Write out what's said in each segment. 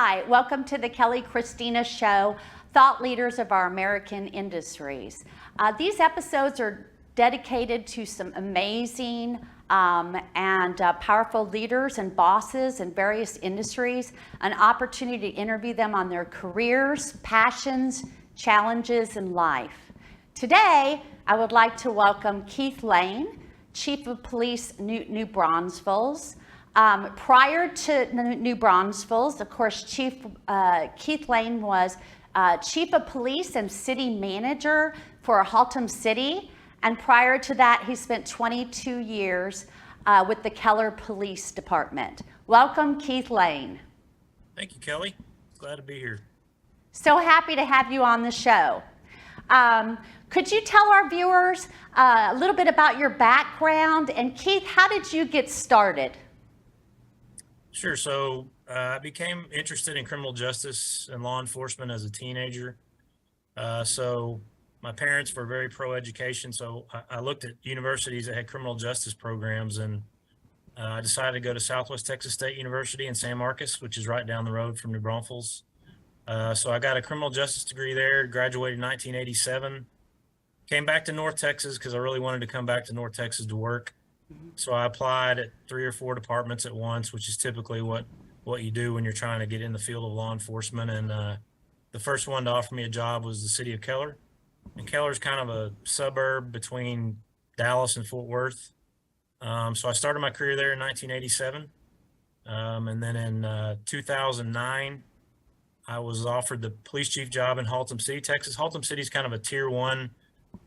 Hi, welcome to the Kelli Christina Show, Thought Leaders of Our American Industries. These episodes are dedicated to some amazing and powerful leaders and bosses in various industries, an opportunity to interview them on their careers, passions, challenges in life. Today, I would like to welcome Keith Lane, Chief of Police, New Braunfels. Prior to New Braunfels, of course, Keith Lane was Chief of Police and City Manager for Haltom City. And prior to that, he spent 22 years with the Keller Police Department. Welcome, Keith Lane. Thank you, Kelly. Glad to be here. So happy to have you on the show. Could you tell our viewers a little bit about your background? And Keith, how did you get started? Sure. So I became interested in criminal justice and law enforcement as a teenager. So my parents were very pro-education. So I looked at universities that had criminal justice programs, and I decided to go to Southwest Texas State University in San Marcos, which is right down the road from New Braunfels. So I got a criminal justice degree there, graduated in 1987, came back to North Texas because I really wanted to come back to North Texas to work. So I applied at 3 or 4 departments at once, which is typically what you do when you're trying to get in the field of law enforcement. And the first one to offer me a job was the City of Keller. And Keller's kind of a suburb between Dallas and Fort Worth. So I started my career there in 1987. And then in 2009, I was offered the police chief job in Haltom City, Texas. Haltom City is kind of a tier 1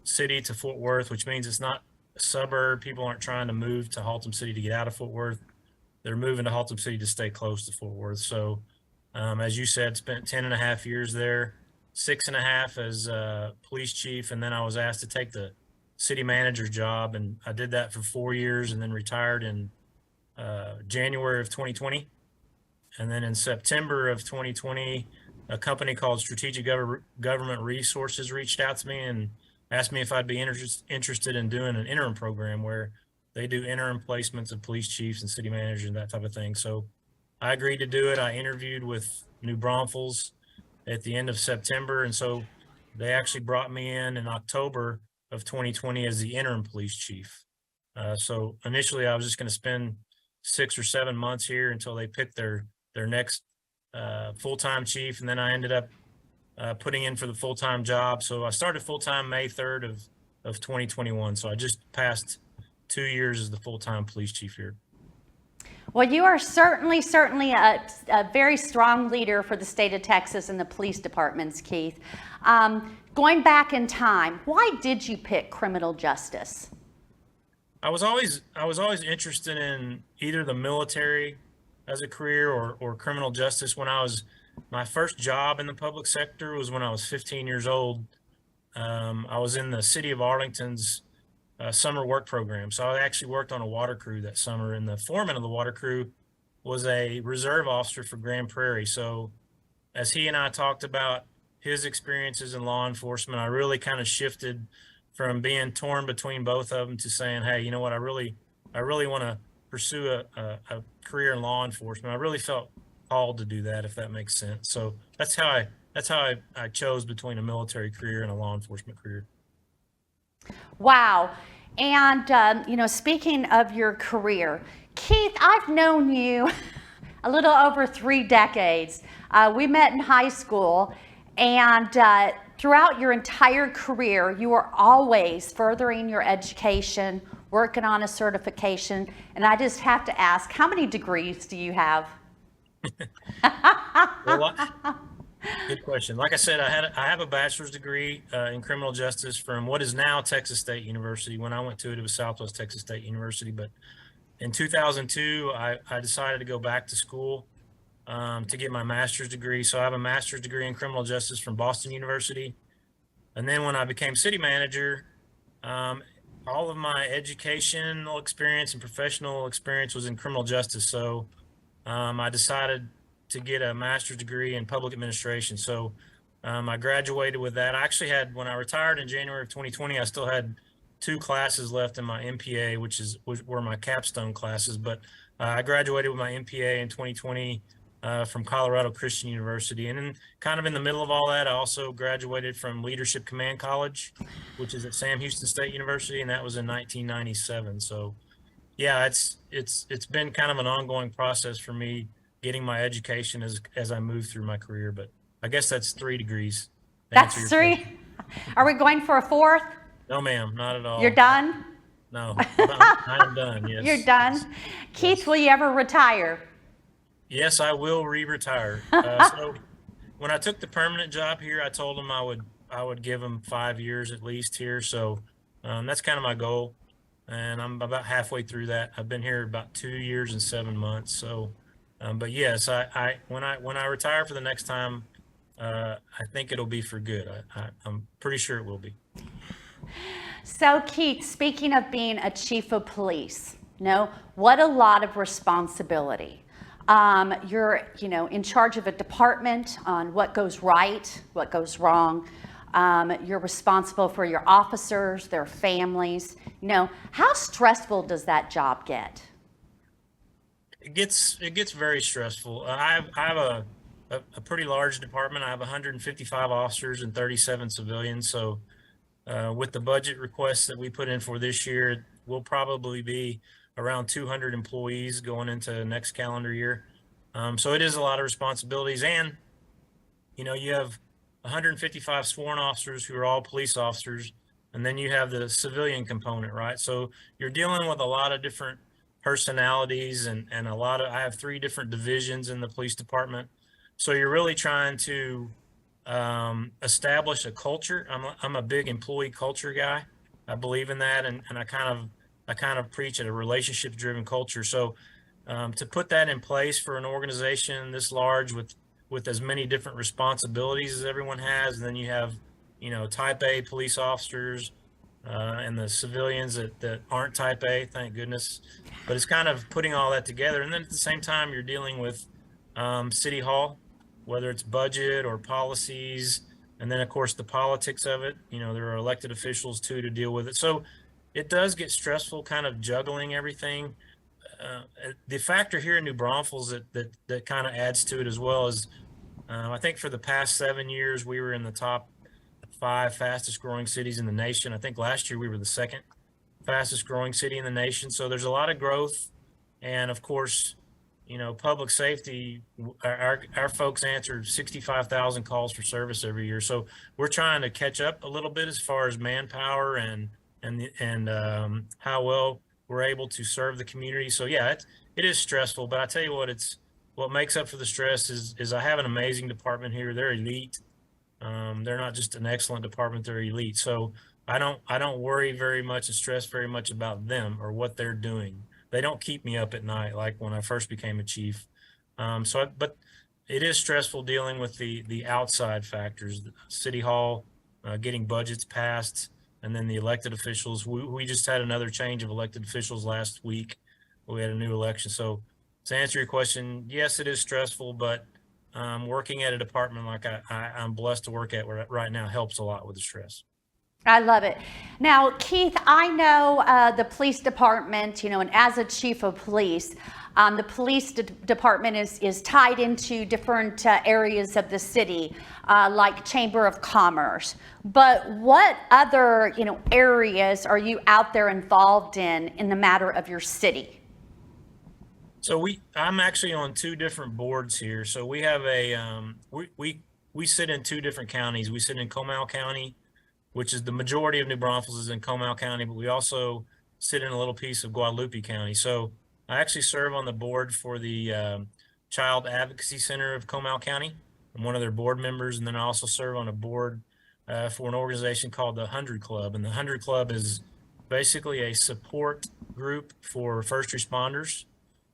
city to Fort Worth, which means it's not a suburb. People aren't trying to move to Haltom City to get out of Fort Worth. They're moving to Haltom City to stay close to Fort Worth. So as you said, spent 10.5 years there, 6.5 as police chief. And then I was asked to take the city manager's job. And I did that for 4 years and then retired in January of 2020. And then in September of 2020, a company called Strategic Government Resources reached out to me and asked me if I'd be interested in doing an interim program where they do interim placements of police chiefs and city managers and that type of thing. So I agreed to do it. I interviewed with New Braunfels at the end of September. And so they actually brought me in October of 2020 as the interim police chief. So initially I was just going to spend 6 or 7 months here until they picked their next full-time chief. And then I ended up putting in for the full-time job. So I started full-time May 3rd of 2021. So I just passed 2 years as the full-time police chief here. Well, you are certainly a very strong leader for the state of Texas and the police departments, Keith. Going back in time, why did you pick criminal justice? I was always interested in either the military as a career or criminal justice. My first job in the public sector was when I was 15 years old. I was in the City of Arlington's summer work program. So I actually worked on a water crew that summer, and the foreman of the water crew was a reserve officer for Grand Prairie. So as he and I talked about his experiences in law enforcement, I really kind of shifted from being torn between both of them to saying, hey, you know what, I really want to pursue a career in law enforcement. I really felt called to do that, if that makes sense. So that's how I chose between a military career and a law enforcement career. Wow. And, speaking of your career, Keith, I've known you a little over 3 decades. We met in high school, and throughout your entire career, you were always furthering your education, working on a certification. And I just have to ask, how many degrees do you have? Well, good question. Like I said, I have a bachelor's degree in criminal justice from what is now Texas State University. When I went to it, it was Southwest Texas State University. But in 2002, I decided to go back to school to get my master's degree. So I have a master's degree in criminal justice from Boston University. And then when I became city manager, all of my educational experience and professional experience was in criminal justice. So I decided to get a master's degree in public administration. So I graduated with that. I actually had, when I retired in January of 2020, I still had 2 classes left in my MPA, which were my capstone classes. But I graduated with my MPA in 2020 from Colorado Christian University. And then kind of in the middle of all that, I also graduated from Leadership Command College, which is at Sam Houston State University, and that was in 1997. So yeah, it's been kind of an ongoing process for me getting my education as I move through my career. But I guess that's 3 degrees to answer That's your question. 3. Are we going for a 4th? No, ma'am, not at all. You're done? No, I am done. Yes. You're done? Keith, Yes. will you ever retire? Yes, I will re-retire. So when I took the permanent job here, I told them I would give them 5 years at least here. So that's kind of my goal, and I'm about halfway through that. I've been here about 2 years and 7 months. So, but yes, when I retire for the next time, I think it'll be for good. I'm pretty sure it will be. So, Keith, speaking of being a chief of police, what a lot of responsibility. You're, in charge of a department on what goes right, what goes wrong. You're responsible for your officers, their families. How stressful does that job get? It gets very stressful. I have a pretty large department. I have 155 officers and 37 civilians. So with the budget requests that we put in for this year, we'll probably be around 200 employees going into next calendar year. So it is a lot of responsibilities, and you have 155 sworn officers who are all police officers, and then you have the civilian component, right? So you're dealing with a lot of different personalities and I have 3 different divisions in the police department. So you're really trying to establish a culture. I'm a big employee culture guy. I believe in that, and I kind of preach at a relationship driven culture. So to put that in place for an organization this large with as many different responsibilities as everyone has, and then you have type A police officers and the civilians that aren't type A, thank goodness. But it's kind of putting all that together, and then at the same time you're dealing with City Hall, whether it's budget or policies, and then of course the politics of it. There are elected officials too to deal with it. So it does get stressful kind of juggling everything. The factor here in New Braunfels that kind of adds to it as well is I think for the past 7 years we were in the top 5 fastest growing cities in the nation. I think last year we were the 2nd fastest growing city in the nation. So there's a lot of growth, and of course, public safety, our folks answer 65,000 calls for service every year. So we're trying to catch up a little bit as far as manpower and how well we're able to serve the community. So yeah, it is stressful, but I tell you what makes up for the stress is I have an amazing department here. They're elite. They're not just an excellent department, they're elite. So I don't worry very much and stress very much about them or what they're doing. They don't keep me up at night like when I first became a chief. But it is stressful dealing with the outside factors, City Hall, getting budgets passed, and then the elected officials. We just had another change of elected officials last week. We had a new election. So to answer your question, yes, it is stressful, but working at a department like I'm blessed to work at right now helps a lot with the stress. I love it. Now, Keith, I know the police department, and as a chief of police, the police department is tied into different areas of the city, like Chamber of Commerce. But what other, areas are you out there involved in the matter of your city? So I'm actually on 2 different boards here. So we have we sit in 2 different counties. We sit in Comal County, which is the majority of New Braunfels is in Comal County, but we also sit in a little piece of Guadalupe County. So I actually serve on the board for the Child Advocacy Center of Comal County. I'm one of their board members, and then I also serve on a board for an organization called the 100 Club. And the 100 Club is basically a support group for first responders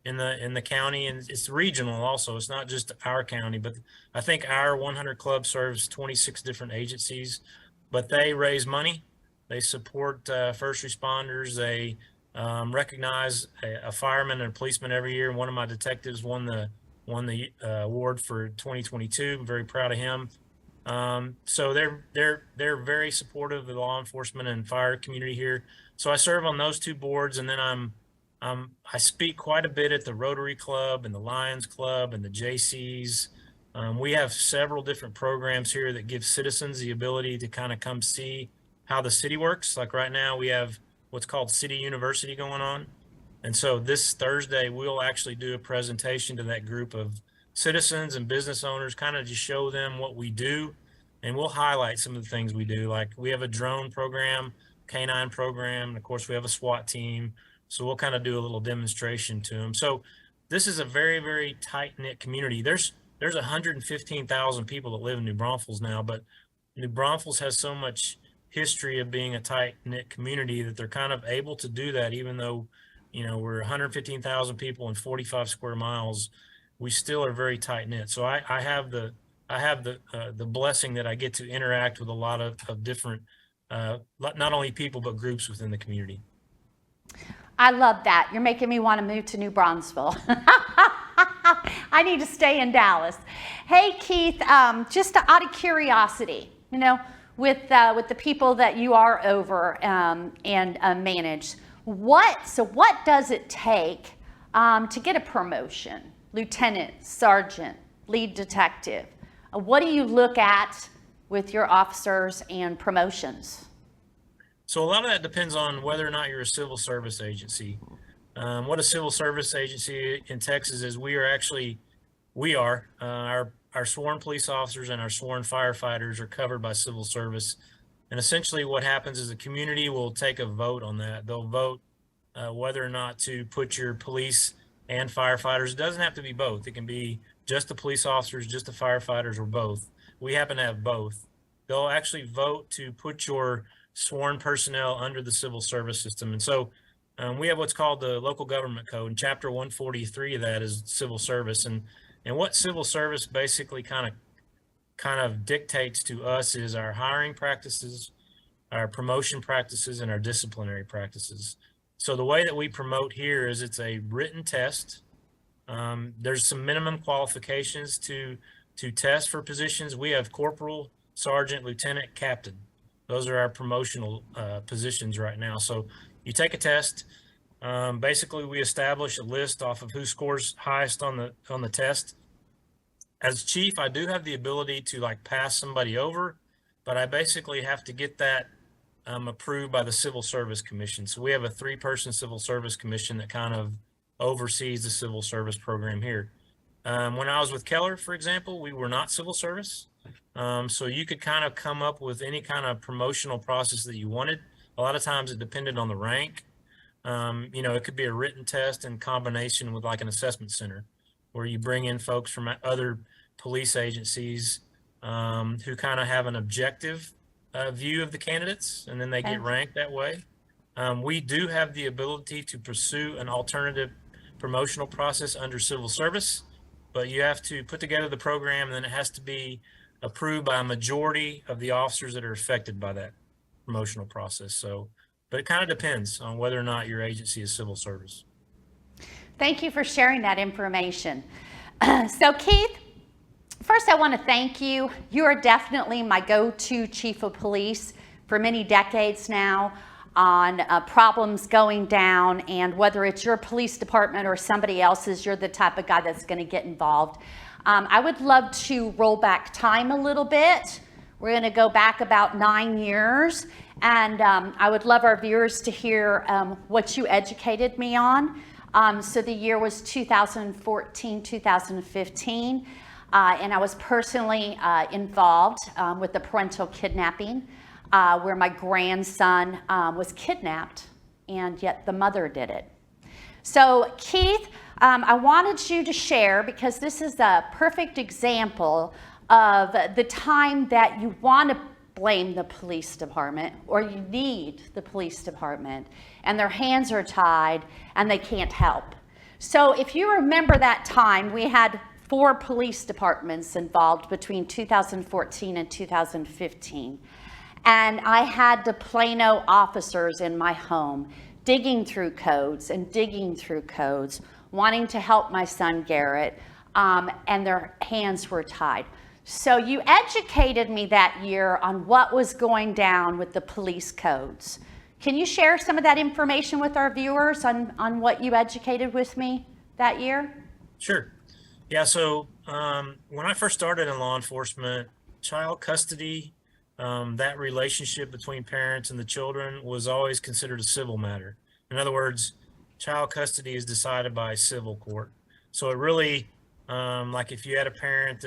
in the county, and it's regional also. It's not just our county, but I think our 100 Club serves 26 different agencies. But they raise money, they support first responders, they recognize a fireman and a policeman every year. One of my detectives won the award for 2022. I'm very proud of him. So they're very supportive of the law enforcement and fire community here. So I serve on those 2 boards, and then I'm I speak quite a bit at the Rotary Club and the Lions Club and the JCs. We have several different programs here that give citizens the ability to kind of come see how the city works. Like right now, we have what's called City University going on. And so this Thursday, we'll actually do a presentation to that group of citizens and business owners, kind of just show them what we do. And we'll highlight some of the things we do. Like we have a drone program, canine program, and of course we have a SWAT team. So we'll kind of do a little demonstration to them. So this is a very, very tight-knit community. There's 115,000 people that live in New Braunfels now, but New Braunfels has so much history of being a tight-knit community that they're kind of able to do that, even though, we're 115,000 people and 45 square miles. We still are very tight-knit. So I have the blessing that I get to interact with a lot of different, not only people, but groups within the community. I love that. You're making me want to move to New Braunfels. I need to stay in Dallas. Hey, Keith, just out of curiosity, with the people that you are over and manage, what does it take to get a promotion? Lieutenant, sergeant, lead detective. What do you look at with your officers and promotions? So a lot of that depends on whether or not you're a civil service agency. What a civil service agency in Texas is, our sworn police officers and our sworn firefighters are covered by civil service. And essentially what happens is the community will take a vote on that. They'll vote whether or not to put your police and firefighters. It doesn't have to be both. It can be just the police officers, just the firefighters, or both. We happen to have both. They'll actually vote to put your sworn personnel under the civil service system. And so we have what's called the local government code, and chapter 143 of that is civil service. And what civil service basically kind of dictates to us is our hiring practices, our promotion practices, and our disciplinary practices. So the way that we promote here is it's a written test. There's some minimum qualifications to test for positions. We have corporal, sergeant, lieutenant, captain. Those are our promotional positions right now. So you take a test. Basically, we establish a list off of who scores highest on the test. As chief, I do have the ability to pass somebody over, but I basically have to get that approved by the Civil Service Commission. So we have a 3-person Civil Service Commission that kind of oversees the civil service program here. When I was with Keller, for example, we were not civil service. So you could kind of come up with any kind of promotional process that you wanted. A lot of times it depended on the rank. It could be a written test in combination with an assessment center, where you bring in folks from other police agencies who kind of have an objective view of the candidates, and then they get ranked that way. We do have the ability to pursue an alternative promotional process under civil service, but you have to put together the program, and then it has to be approved by a majority of the officers that are affected by that promotional process. So, but it kind of depends on whether or not your agency is civil service. Thank you for sharing that information. So Keith, first I want to thank you. You are definitely my go-to chief of police for many decades now on problems going down, and whether it's your police department or somebody else's, you're the type of guy that's going to get involved. I would love to roll back time a little bit. We're going to go back about 9 years, and I would love our viewers to hear what you educated me on. So the year was 2014, 2015, and I was personally involved with the parental kidnapping, where my grandson was kidnapped, and yet the mother did it. So Keith, I wanted you to share, because this is a perfect example of the time that you want to blame the police department, or you need the police department, and their hands are tied and they can't help. So if you remember that time, we had 4 police departments involved between 2014 and 2015. And I had the Plano officers in my home digging through codes and digging through codes, wanting to help my son Garrett, and their hands were tied. So you educated me that year on what was going down with the police codes. Can you share some of that information with our viewers on what you educated with me that year? Sure. Yeah. So when I first started in law enforcement, child custody, that relationship between parents and the children was always considered a civil matter. In other words, child custody is decided by a civil court. So it really, like if you had a parent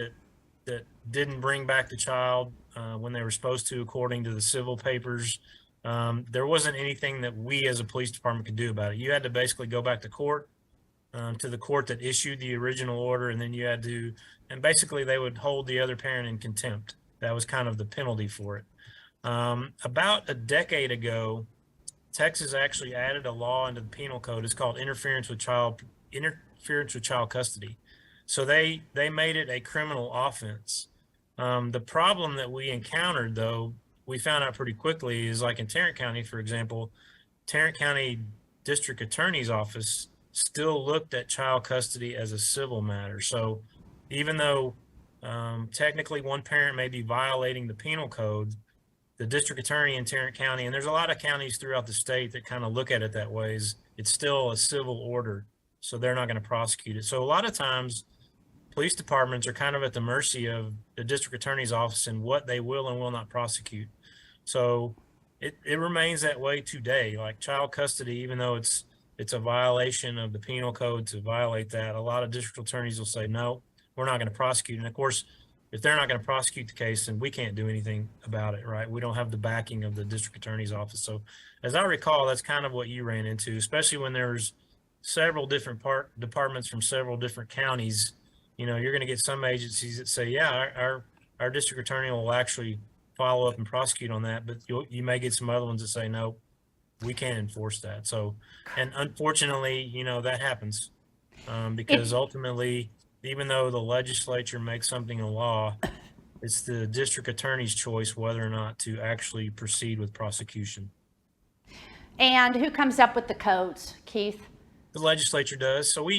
that didn't bring back the child when they were supposed to, according to the civil papers, there wasn't anything that we as a police department could do about it. You had to basically go back to court, to the court that issued the original order, and then you had to, and basically they would hold the other parent in contempt. That was kind of the penalty for it. About a decade ago, Texas actually added a law into the penal code. It's called interference with child custody. So they made it a criminal offense. The problem that we encountered, though, we found out pretty quickly, is like in Tarrant County, for example, Tarrant County District Attorney's Office still looked at child custody as a civil matter. So even though technically one parent may be violating the penal code, the district attorney in Tarrant County, and there's a lot of counties throughout the state that kind of look at it that way, is it's still a civil order, so they're not going to prosecute it. So a lot of times police departments are kind of at the mercy of the district attorney's office and what they will and will not prosecute. So it remains that way today. Like child custody, even though it's a violation of the penal code to violate that, a lot of district attorneys will say, no, we're not going to prosecute. And of course, if they're not going to prosecute the case, then we can't do anything about it, right? We don't have the backing of the district attorney's office. So as I recall, that's kind of what you ran into, especially when there's several different departments from several different counties. You know, you're going to get some agencies that say, yeah, our district attorney will actually follow up and prosecute on that. But you may get some other ones that say, no, we can't enforce that. So, and unfortunately, you know, that happens because ultimately, even though the legislature makes something a law, it's the district attorney's choice whether or not to actually proceed with prosecution. And who comes up with the codes, Keith? The legislature does. So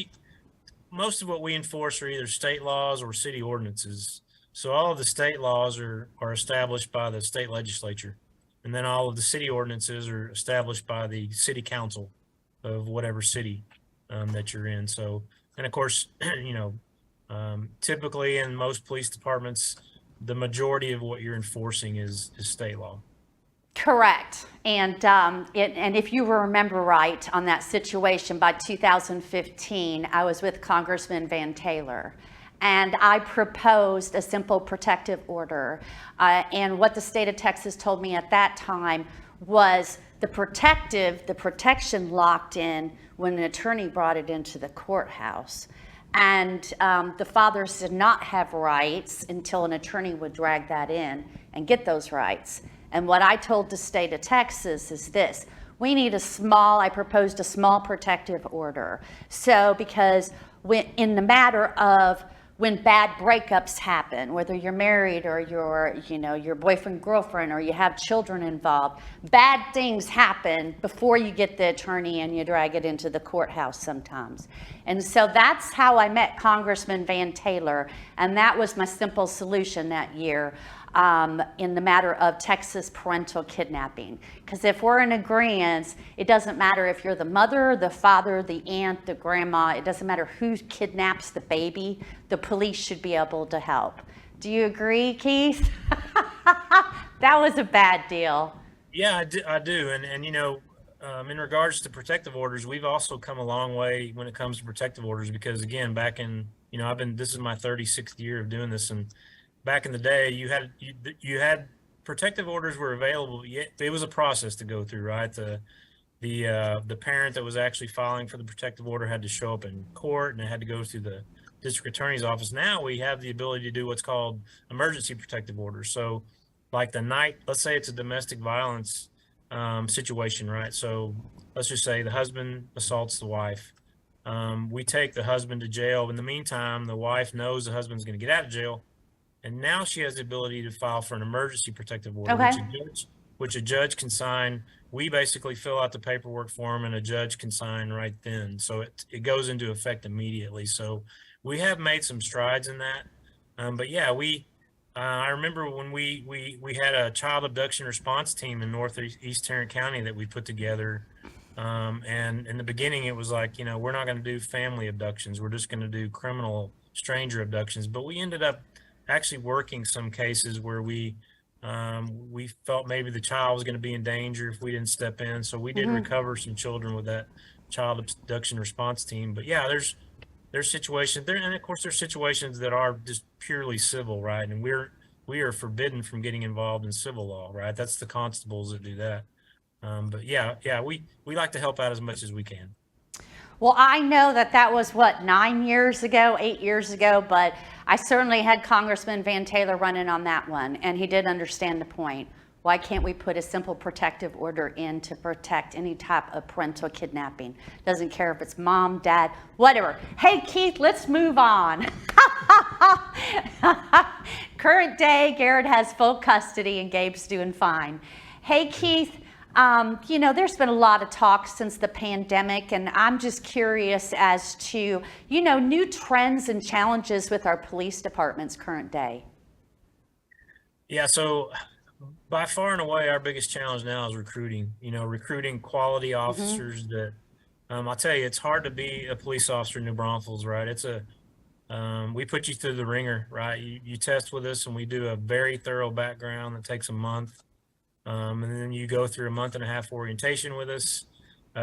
most of what we enforce are either state laws or city ordinances. So all of the state laws are established by the state legislature. And then all of the city ordinances are established by the city council of whatever city that you're in. So, and of course, you know, typically in most police departments, the majority of what you're enforcing is state law. Correct. And if you remember right on that situation, by 2015, I was with Congressman Van Taylor, and I proposed a simple protective order. And what the state of Texas told me at that time was the protection locked in when an attorney brought it into the courthouse. And the fathers did not have rights until an attorney would drag that in and get those rights. And what I told the state of Texas is this: we need I proposed a small protective order. So because in the matter of when bad breakups happen, whether you're married or your boyfriend, girlfriend, or you have children involved, bad things happen before you get the attorney and you drag it into the courthouse sometimes. And so that's how I met Congressman Van Taylor, and that was my simple solution that year in the matter of Texas parental kidnapping. Because if we're in agreement, it doesn't matter if you're the mother, the father, the aunt, the grandma, it doesn't matter who kidnaps the baby, the police should be able to help. Do you agree, Keith? That was a bad deal. Yeah, I do. And you know, in regards to protective orders, we've also come a long way when it comes to protective orders, because again, back in, you know, this is my 36th year of doing this, and back in the day, you had protective orders were available. Yet it was a process to go through, right? The parent that was actually filing for the protective order had to show up in court, and it had to go through the district attorney's office. Now we have the ability to do what's called emergency protective orders. So, like let's say it's a domestic violence situation, right? So let's just say the husband assaults the wife. We take the husband to jail. In the meantime, the wife knows the husband's going to get out of jail. And now she has the ability to file for an emergency protective order, Okay. which a judge can sign. We basically fill out the paperwork for him, and a judge can sign right then. So it goes into effect immediately. So we have made some strides in that. But yeah, I remember when we had a child abduction response team in Northeast Tarrant County that we put together. And in the beginning, it was like, we're not going to do family abductions. We're just going to do criminal stranger abductions. But we ended up actually working some cases where we felt maybe the child was going to be in danger if we didn't step in. So we did recover some children with that child abduction response team. But yeah, there's situations there, and of course there's situations that are just purely civil, right? And we are forbidden from getting involved in civil law, right? That's the constables that do that. But yeah, we like to help out as much as we can. Well, I know that that was what, 9 years ago, 8 years ago, but I certainly had Congressman Van Taylor running on that one, and he did understand the point. Why can't we put a simple protective order in to protect any type of parental kidnapping? Doesn't care if it's mom, dad, whatever. Hey, Keith, let's move on. Current day, Garrett has full custody and Gabe's doing fine. Hey, Keith, there's been a lot of talk since the pandemic, and I'm just curious as to, new trends and challenges with our police departments current day. Yeah, so by far and away, our biggest challenge now is recruiting. Recruiting quality officers that I'll tell you, it's hard to be a police officer in New Braunfels, right? We put you through the ringer, right? You test with us, and we do a very thorough background that takes a month. And then you go through a 1.5 month orientation with us.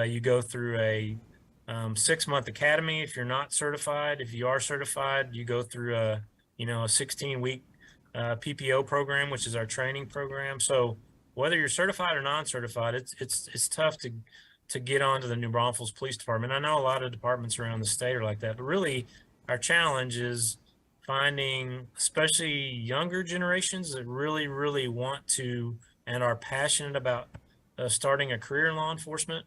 You go through a 6-month academy if you're not certified. If you are certified, you go through a 16-week PPO program, which is our training program. So whether you're certified or non-certified, it's tough to get onto the New Braunfels Police Department. I know a lot of departments around the state are like that, but really our challenge is finding especially younger generations that really, really want to and are passionate about starting a career in law enforcement.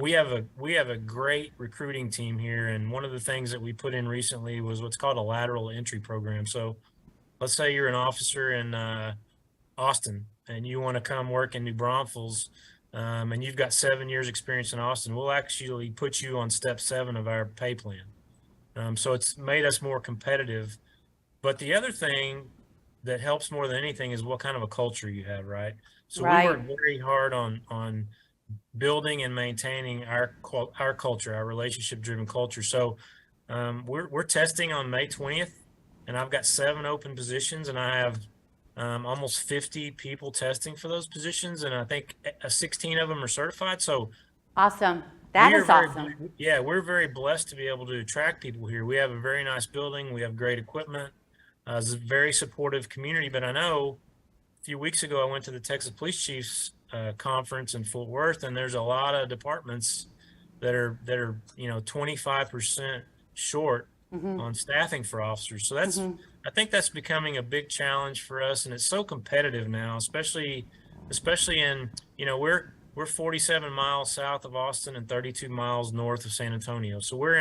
We have a great recruiting team here, and one of the things that we put in recently was what's called a lateral entry program. So let's say you're an officer in Austin and you want to come work in New Braunfels, and you've got 7 years experience in Austin. We'll actually put you on step 7 of our pay plan. So it's made us more competitive. But the other thing that helps more than anything is what kind of a culture you have, right? So we work very hard on building and maintaining our culture, our relationship-driven culture. So we're testing on May 20th, and I've got 7 open positions, and I have almost 50 people testing for those positions, and I think 16 of them are certified. So awesome. That is awesome. Yeah, we're very blessed to be able to attract people here. We have a very nice building. We have great equipment. It's a very supportive community. But I know a few weeks ago, I went to the Texas Police Chiefs conference in Fort Worth, and there's a lot of departments that are 25% short on staffing for officers. So I think that's becoming a big challenge for us, and it's so competitive now, especially in we're 47 miles south of Austin and 32 miles north of San Antonio. So we're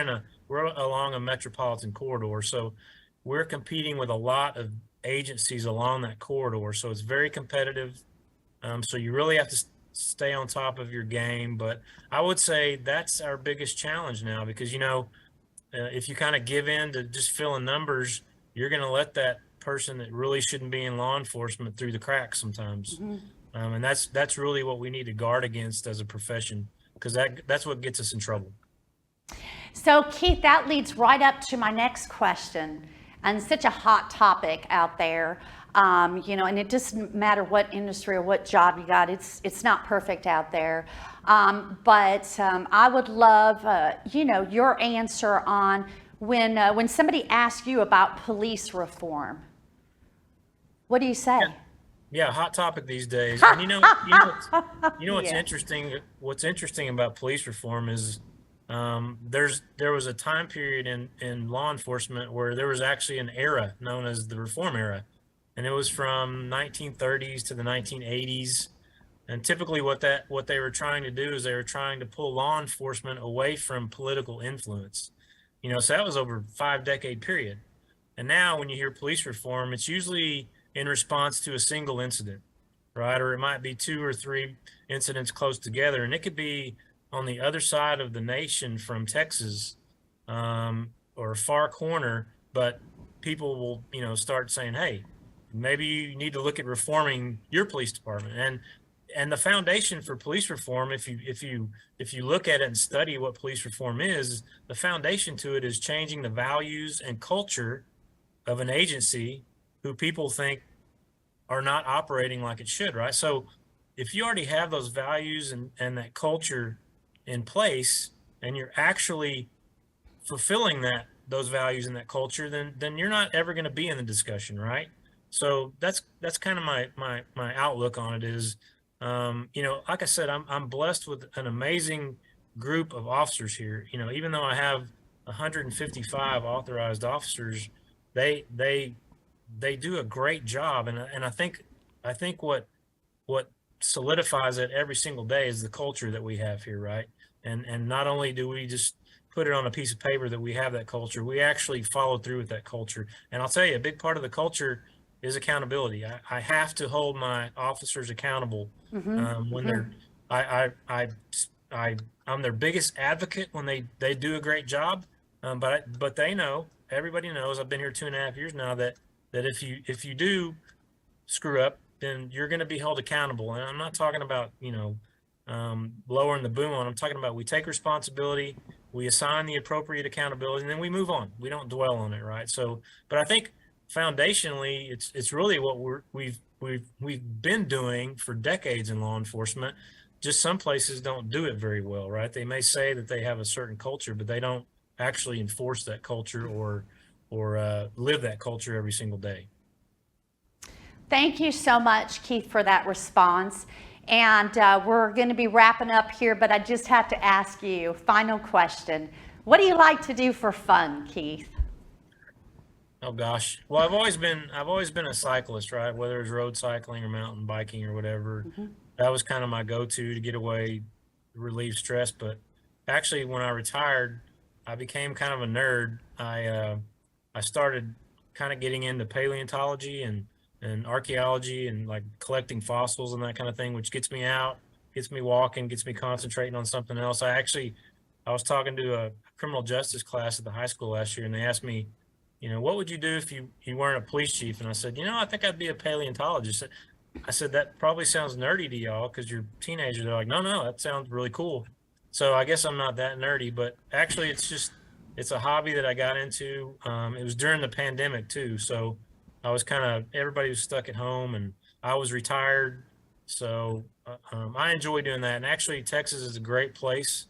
along a metropolitan corridor. So we're competing with a lot of agencies along that corridor. So it's very competitive. So you really have to stay on top of your game. But I would say that's our biggest challenge now, because, if you kind of give in to just filling numbers, you're going to let that person that really shouldn't be in law enforcement through the cracks sometimes. And that's really what we need to guard against as a profession, because that's what gets us in trouble. So Keith, that leads right up to my next question, and such a hot topic out there. And it doesn't matter what industry or what job you got, it's not perfect out there. But I would love, your answer on when somebody asks you about police reform. What do you say? Yeah, hot topic these days. And what's interesting? What's interesting about police reform is there was a time period in law enforcement where there was actually an era known as the reform era, and it was from 1930s to the 1980s. And typically, what they were trying to do is they were trying to pull law enforcement away from political influence. So that was over a 5-decade period. And now, when you hear police reform, it's usually in response to a single incident, right? Or it might be 2 or 3 incidents close together, and it could be on the other side of the nation from Texas, or a far corner, but people will, start saying, hey, maybe you need to look at reforming your police department. And the foundation for police reform, if you look at it and study what police reform is, the foundation to it is changing the values and culture of an agency who people think are not operating like it should, right? So if you already have those values and that culture in place, and you're actually fulfilling those values and that culture, then you're not ever going to be in the discussion, right? So that's kind of my outlook on it is, like I said, I'm blessed with an amazing group of officers here. Even though I have 155 authorized officers, they do a great job, and I think what solidifies it every single day is the culture that we have here, right? And not only do we just put it on a piece of paper that we have that culture, we actually follow through with that culture. And I'll tell you, a big part of the culture is accountability. I have to hold my officers accountable when they're. I'm their biggest advocate when they do a great job, but they know, everybody knows. I've been here 2.5 years now that if you do screw up, then you're going to be held accountable. And I'm not talking about lowering the boom on. I'm talking about we take responsibility, we assign the appropriate accountability, and then we move on. We don't dwell on it, right? So, but I think foundationally, it's really what we've been doing for decades in law enforcement. Just some places don't do it very well, right? They may say that they have a certain culture, but they don't actually enforce that culture or live that culture every single day. Thank you so much, Keith, for that response. And we're going to be wrapping up here, but I just have to ask you, final question. What do you like to do for fun, Keith? Oh gosh. Well, I've always been a cyclist, right? Whether it's road cycling or mountain biking or whatever. That was kind of my go-to to get away, relieve stress. But actually, when I retired, I became kind of a nerd. I started kind of getting into paleontology and archaeology and like collecting fossils and that kind of thing, which gets me out, gets me walking, gets me concentrating on something else. I was talking to a criminal justice class at the high school last year, and they asked me, what would you do if you weren't a police chief? And I said, I think I'd be a paleontologist. I said, that probably sounds nerdy to y'all because you're teenagers. They're like, no, that sounds really cool. So I guess I'm not that nerdy, but actually it's a hobby that I got into. It was during the pandemic too. So I was everybody was stuck at home and I was retired. So I enjoy doing that. And actually Texas is a great place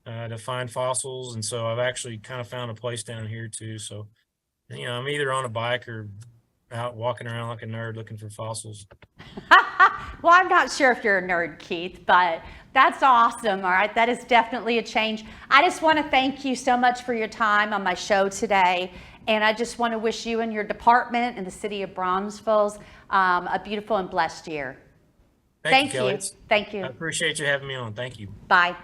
to find fossils. And so I've actually kind of found a place down here too. So, I'm either on a bike or out walking around like a nerd looking for fossils. Well, I'm not sure if you're a nerd, Keith, but that's awesome. All right. That is definitely a change. I just want to thank you so much for your time on my show today. And I just want to wish you and your department and the city of Braunfels a beautiful and blessed year. Thank you, Kelly. Thank you. I appreciate you having me on. Thank you. Bye.